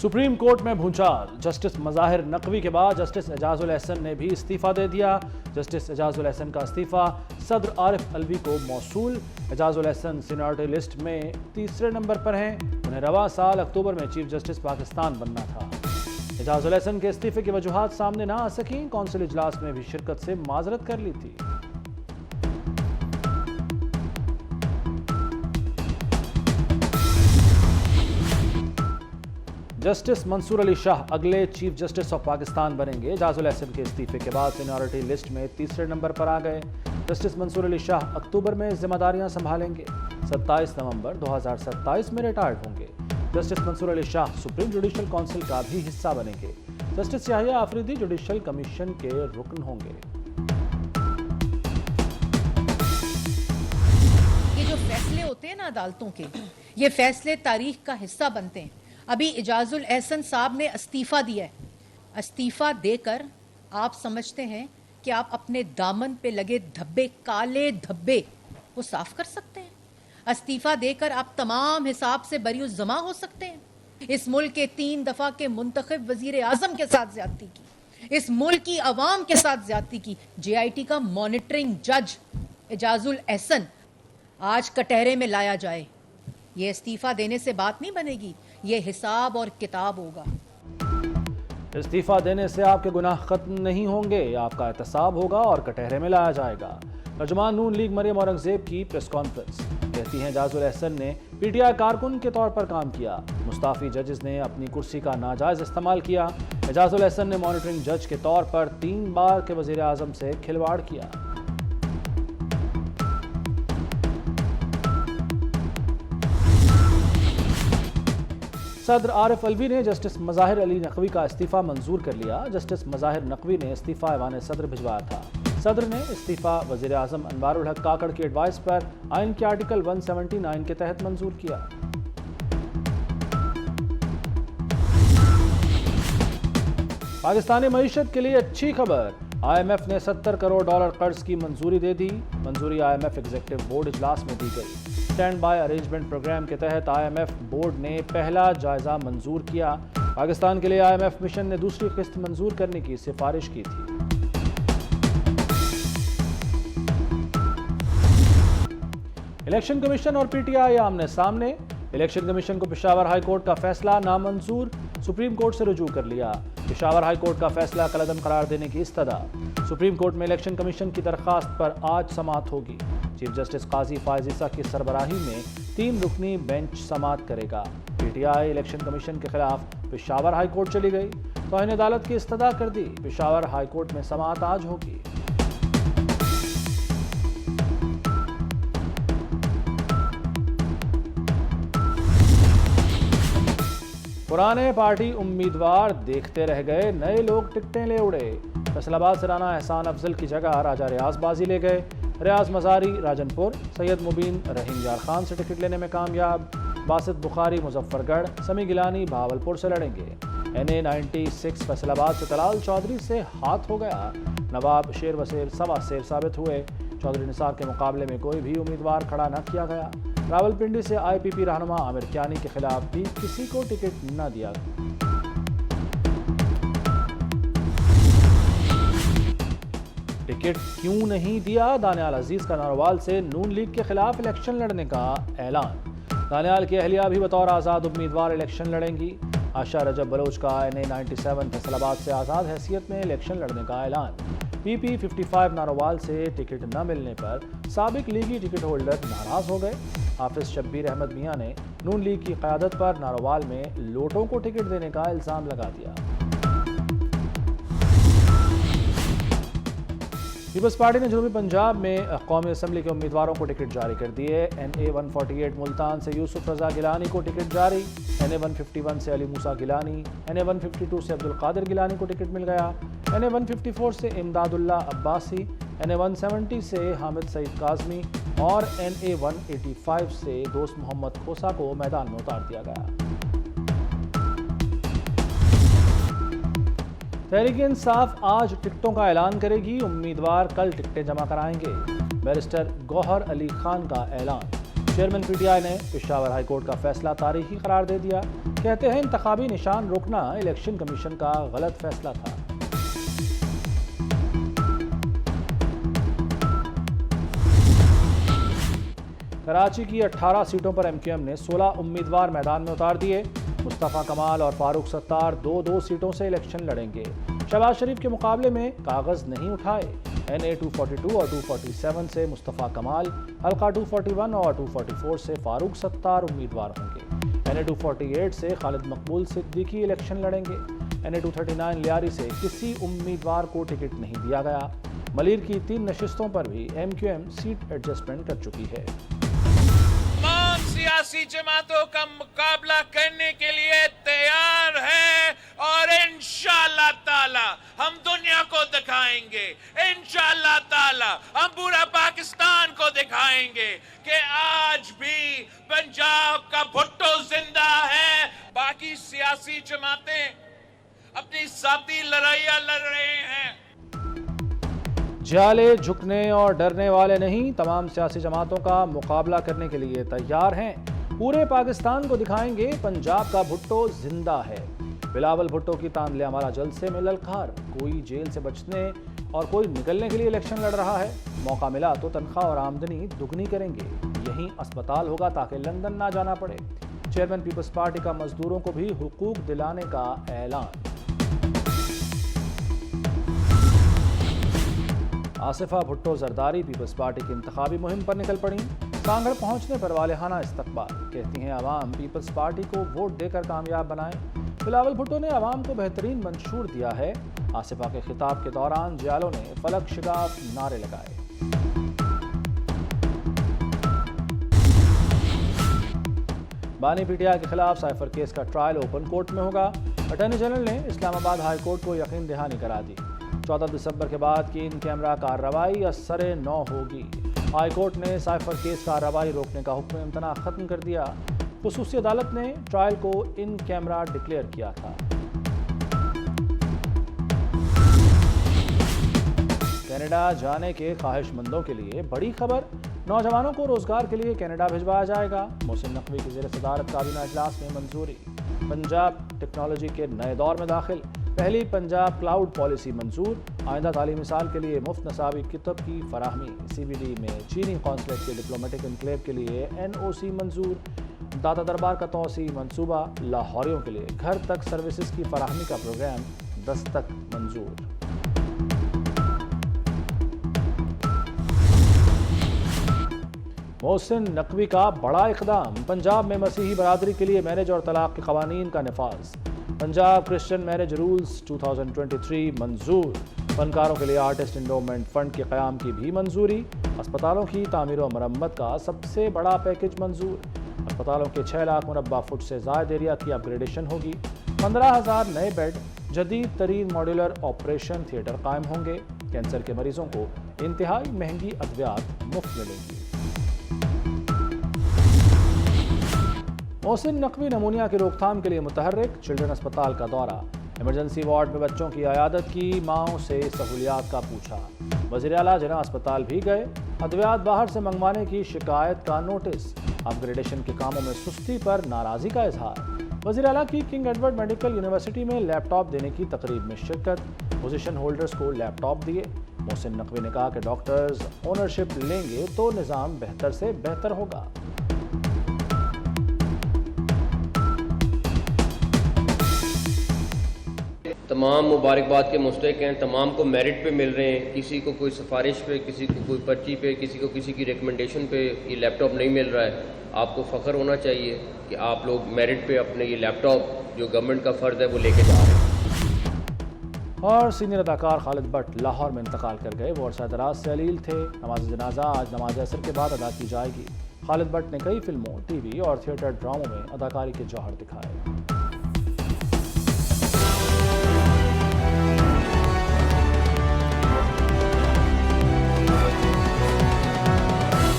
Supreme court में भूचाल। Justice Mazahir Naqvi के बाद जस्टिस एजाजुल एहसन ने भी इस्तीफ़ा दे दिया। जस्टिस एजाजुल एहसन का इस्तीफ़ा सदर आरिफ अलवी को मौसूल। एजाजुल एहसन सीनियरिटी लिस्ट में तीसरे नंबर पर हैं। उन्हें रवा साल अक्टूबर में चीफ जस्टिस पाकिस्तान बनना था। एजाजुल एहसन के इस्तीफ़े की वजूहात सामने ना आ सकी। कौंसिल इजलास में भी शिरकत से माजरत कर ली थी। जस्टिस मंसूर अली शाह अगले चीफ जस्टिस ऑफ पाकिस्तान बनेंगे। एजाजुल एहसन के इस्तीफे के बाद सीनियरिटी लिस्ट में तीसरे नंबर पर आ गए। जस्टिस मंसूर अली शाह अक्टूबर में जिम्मेदारियां संभालेंगे। 27 नवंबर 2027 में रिटायर्ड होंगे। Justice Mansoor Ali Shah supreme judicial council का भी हिस्सा बनेंगे। Justice Yahya Afridi judicial commission के रुकन होंगे। ये जो फैसले होते हैं ना अदालतों के, ये फैसले तारीख का हिस्सा बनते हैं। अभी एजाजुल एहसन साहब ने इस्तीफा दिया है। इस्तीफा देकर आप समझते हैं कि आप अपने दामन पे लगे धब्बे, काले धब्बे, वो साफ कर सकते हैं? इस्तीफा देकर आप तमाम हिसाब से बरीउज़ जमा हो सकते हैं? इस मुल्क के 3 दफा के मुंतखब वजीर आजम के साथ ज्यादती की, इस मुल्क की आवाम के साथ ज्यादती की। JIT का मॉनिटरिंग जज एजाजुल एहसन आज कटहरे में लाया जाए। ये इस्तीफा देने से बात नहीं बनेगी, ये हिसाब और किताब होगा। इस्तीफा देने से आपके गुनाह खत्म नहीं होंगे, आपका एहतसाब होगा और कटहरे में लाया जाएगा। तर्जुमान नून लीग मरियम औरंगजेब की प्रेस कॉन्फ्रेंस। कहती हैं एजाजुल एहसन ने PTI कारकुन के तौर पर काम किया। मुस्ताफी जजेस ने अपनी कुर्सी का नाजायज इस्तेमाल किया। एजाजुल एहसन ने मॉनिटरिंग जज के तौर पर 3 बार के वजीर आजम से खिलवाड़ किया। सदर आरिफ अलवी ने जस्टिस मज़ाहिर अली नकवी का इस्तीफ़ा मंजूर कर लिया। जस्टिस मज़ाहिर नकवी ने इस्तीफ़ा ऐवान सदर भिजवाया था। सदर ने इस्तीफ़ा वज़ीर आज़म अनवारुल हक काकड़ की एडवाइस पर आइन के आर्टिकल 179 के तहत मंजूर किया। पाकिस्तानी मईशत के लिए अच्छी खबर। IMF ने $70 करोड़ कर्ज की मंजूरी दे दी। मंजूरी IMF एग्जीक्यूटिव बोर्ड इजलास में दी गई। स्टैंड बाय अरेंजमेंट प्रोग्राम के तहत IMF बोर्ड ने पहला जायजा मंजूर किया। पाकिस्तान के लिए IMF मिशन ने दूसरी किस्त मंजूर करने की सिफारिश की थी। इलेक्शन कमीशन और PTI आमने सामने। इलेक्शन कमीशन को पेशावर हाई कोर्ट का फैसला नामंजूर। सुप्रीम कोर्ट से रुजू कर लिया। पेशावर हाई कोर्ट का फैसला कलअदम करार देने की इस्तदा। सुप्रीम कोर्ट में इलेक्शन कमीशन की दरखास्त पर आज समाअत होगी। चीफ जस्टिस काजी फायज ईसा की सरबराही में 3 रुकनी बेंच समाअत करेगा। PTI इलेक्शन कमीशन के खिलाफ पेशावर हाई कोर्ट चली गई। तौहीन अदालत की इस्तदा कर दी। पेशावर हाई कोर्ट में समाअत आज होगी। पुराने पार्टी उम्मीदवार देखते रह गए, नए लोग टिकटें ले उड़े। फैसलाबाद से राना एहसान अफजल की जगह राजा रियाज बाजी ले गए। रियाज मजारी राजनपुर, सैयद मुबीन रहीम यार खान से टिकट लेने में कामयाब। बासित बुखारी मुजफ्फरगढ़, समी गिलानी भावलपुर से लड़ेंगे। NA 96 फैसलाबाद से तलाल चौधरी से हाथ हो गया। नवाब शेर वसेर सवा शेर साबित हुए। चौधरी निसार के मुकाबले में कोई भी उम्मीदवार खड़ा न किया गया। रावलपिंडी से IPP रहनुमा आमिर कियानी के खिलाफ भी किसी को टिकट न दिया। टिकट क्यों नहीं दिया? दानियाल अजीज का नारोवाल से नून लीग के खिलाफ इलेक्शन लड़ने का ऐलान। दानियाल की अहलिया भी बतौर आज़ाद उम्मीदवार इलेक्शन लड़ेंगी। आशा रजब बलोच का NA 97 फैसलाबाद से आज़ाद हैसियत में इलेक्शन लड़ने का ऐलान। PP 55 नारोवाल से टिकट न मिलने पर साबिक लीगी टिकट होल्डर नाराज हो गए। हाफिज शब्बीर अहमद मियां ने नून लीग की क़यादत पर नारोवाल में लोटों को टिकट देने का इल्ज़ाम लगा दिया। पीपल्स पार्टी ने जनूबी पंजाब में कौमी असम्बली के उम्मीदवारों को टिकट जारी कर दिए। NA 148 मुल्तान से यूसुफ रजा गिलानी को टिकट जारी। NA 151 से अली मूसा गिलानी, NA 152 से अब्दुल कादिर गिलानी को टिकट मिल गया। NA 154 से इमदादुल्ला अब्बासी, NA 170 से हामिद सईद काजमी और NA 185 से दोस्त मोहम्मद खोसा को मैदान में उतार दिया गया। तहरीक इंसाफ आज टिकटों का ऐलान करेगी। उम्मीदवार कल टिकटें जमा कराएंगे। बैरिस्टर गौहर अली खान का ऐलान। चेयरमैन PTI ने पेशावर हाई कोर्ट का फैसला तारीखी करार दे दिया। कहते हैं इंतखाबी निशान रोकना इलेक्शन कमीशन का गलत फैसला था। कराची की 18 सीटों पर एमक्यूएम ने 16 उम्मीदवार मैदान में उतार दिए। मुस्तफ़ा कमाल और फारूक सत्तार 2-2 सीटों से इलेक्शन लड़ेंगे। शहबाज शरीफ के मुकाबले में कागज नहीं उठाए। NA 242 और 247 से मुस्तफ़ा कमाल, हल्का 241 और 244 से फारूक सत्तार उम्मीदवार होंगे। NA 248 से खालिद मकबूल सिद्दीकी इलेक्शन लड़ेंगे। NA 239 लियारी से किसी उम्मीदवार को टिकट नहीं दिया गया। मलीर की 3 नशिस्तों पर भी एमक्यूएम सीट एडजस्टमेंट कर चुकी है। सियासी जमातों का मुकाबला करने के लिए तैयार है और इंशाअल्लाह ताला हम दुनिया को दिखाएंगे, इंशाअल्लाह ताला हम पूरा पाकिस्तान को दिखाएंगे कि आज भी पंजाब का भुट्टो जिंदा है। बाकी सियासी जमातें अपनी साथी लड़ाइयां लड़ रहे हैं। जाले झुकने और डरने वाले नहीं, तमाम सियासी जमातों का मुकाबला करने के लिए तैयार हैं। पूरे पाकिस्तान को दिखाएंगे पंजाब का भुट्टो जिंदा है। बिलावल भुट्टो की तांदले हमारा जलसे में ललकार। कोई जेल से बचने और कोई निकलने के लिए इलेक्शन लड़ रहा है। मौका मिला तो तनख्वाह और आमदनी दुगनी करेंगे। यहीं अस्पताल होगा ताकि लंदन ना जाना पड़े। चेयरमैन पीपल्स पार्टी का मजदूरों को भी हुकूक दिलाने का ऐलान। आसिफा भुट्टो जरदारी पीपल्स पार्टी की इंतखाबी मुहिम पर निकल पड़ी। सांगड़ पहुंचने पर वालेहाना इस्तकबाल। कहती हैं आवाम पीपल्स पार्टी को वोट देकर कामयाब बनाएं। बिलावल भुट्टो ने आवाम को बेहतरीन मंशूर दिया है। आसिफा के खिताब के दौरान जियालों ने फलक शिगाफ नारे लगाए। बानी पीटीआई के खिलाफ साइफर केस का ट्रायल ओपन कोर्ट में होगा। अटॉर्नी जनरल ने इस्लामाबाद हाई कोर्ट को यकीन दहानी करा दी। 14 दिसंबर के बाद की इन कैमरा कार्रवाई असरे 9 होगी। हाई कोर्ट ने साइफर केस कार्रवाई रोकने का हुक्म इम्तना खत्म कर दिया। खुसूसी अदालत ने ट्रायल को इन कैमरा डिक्लेयर किया था। कनाडा जाने के ख्वाहिशमंदों के लिए बड़ी खबर। नौजवानों को रोजगार के लिए कनाडा भिजवाया जाएगा। मोहसिन नकवी की ज़ेर सदारत काबीना इजलास में मंजूरी। पंजाब टेक्नोलॉजी के नए दौर में दाखिल। पहली पंजाब क्लाउड पॉलिसी मंजूर। आइंदा तालीमी साल के लिए मुफ्त नसाबी किताब की फराहमी। CBD में चीनी कौंसलेट के डिप्लोमेटिक इनक्लेव के लिए NOC मंजूर। दादा दरबार का तौसी मंसूबा। लाहौरियों के लिए घर तक सर्विसेज की फराहमी का प्रोग्राम दस्तक मंजूर। मोहसिन नकवी का बड़ा इकदाम। पंजाब में मसीही बरादरी के लिए मैरिज और तलाक के कवानीन का नफाज। पंजाब क्रिश्चियन मैरिज रूल्स 2023 मंजूर। फनकारों के लिए आर्टिस्ट इंडोमेंट फंड के क़याम की भी मंजूरी। अस्पतालों की तामीर और मरम्मत का सबसे बड़ा पैकेज मंजूर। अस्पतालों के 6 लाख मुरब्बा फुट से ज़ायद एरिया की अपग्रेडेशन होगी। 15,000 नए बेड, जदीद तरीन मॉड्यूलर ऑपरेशन थिएटर कायम होंगे। कैंसर के मरीजों को इंतहाई महंगी अद्वियात मुफ्त मिलेंगी। मोहसिन नकवी नमूनिया की रोकथाम के लिए मुतहर्रिक। चिल्ड्रन अस्पताल का दौरा। इमरजेंसी वार्ड में बच्चों की अयादत की। माओं से सहूलियात का पूछा। वज़ीर आला जिला अस्पताल भी गए। अद्वियात बाहर से मंगवाने की शिकायत का नोटिस। अपग्रेडेशन के कामों में सुस्ती पर नाराज़गी का इजहार। वज़ीर आला की किंग एडवर्ड मेडिकल यूनिवर्सिटी में लैपटॉप देने की तकरीब में शिरकत। पोजीशन होल्डर्स को लैपटॉप दिए। मोहसिन नकवी ने कहा कि डॉक्टर्स ओनरशिप लेंगे तो निज़ाम बेहतर से बेहतर होगा। तमाम मुबारकबाद के मुस्तहिक हैं। तमाम को मेरिट पे मिल रहे हैं। किसी को कोई सिफारिश पे, किसी को कोई पर्ची पे, किसी को किसी की रिकमेंडेशन पे ये लैपटॉप नहीं मिल रहा है। आपको फ़ख्र होना चाहिए कि आप लोग मेरिट पे अपने ये लैपटॉप जो गवर्नमेंट का फ़र्ज़ है वो लेके जा रहे हैं। और सीनियर अदाकार खालिद भट्ट लाहौर में इंतकाल कर गए। वो अरसा दराज से अलील थे। नमाज जनाजा आज नमाज असर के बाद अदा की जाएगी। खालिद भट्ट ने कई फिल्मों, TV और थिएटर ड्रामों में अदाकारी के जौहर दिखाए।